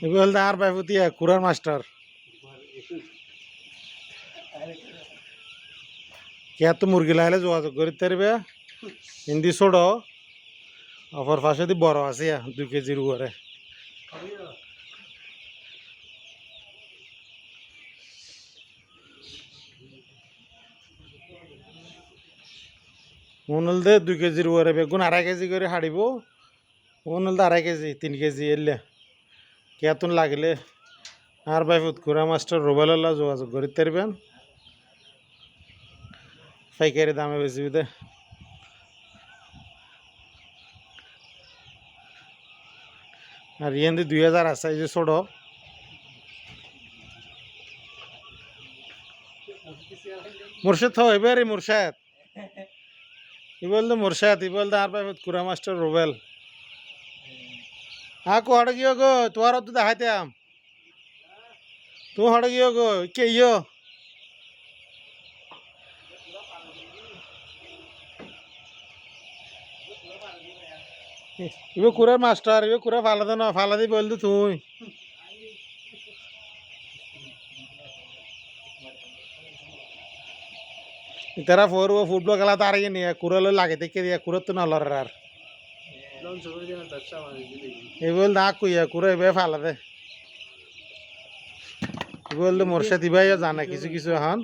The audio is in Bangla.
এগুলো আর বাইপুতিয়া কুরার মাস্টার কে তো মুরগি লাইলে যোগাযোগ করি তারবে হিন্দি ছোট অপর পাশে দি বড় আছে 2 কেজির উপরে মনল দে 2 কেজির উপরে বেগুন 2.5 কেজি করে হাড়িব মনল দে 2.5 কেজি 3 কেজি এলে কেতন লাগলে আর বাইপুত কুরা মাস্টার রুবেলাল্লাহ যোগাযোগ করি তারবেন পাইকারি দামে বেশি দে আর ইয়েন্দি 2000 আছে এই যে ছোট মুর্শিদ হইবে রে মুর্শিদ ই বলতো মুর্শিদ ই বলতো আর বাইপুত কুরা মাস্টার রুবেল কো হড় গিয়ে গো তোমার তো দেখাইতে আম তুমি হড় গিয়ে গো কে ইয়ো ইবে কুরার মাস্টার ইবে কুরা ফালা দে না ফালা দি বলতো তুই তেরা ফোর ও ফুটবল খেলা তো আর নিয়ে কুড়ালে লাগে দেখে দিয়ে কুড়ার তো না লড়ার আর এই বল না কুইয়া কুড়া এবার ফালা দে বললে মোর সাথে ভাইও জানে কিছু কিছু এখন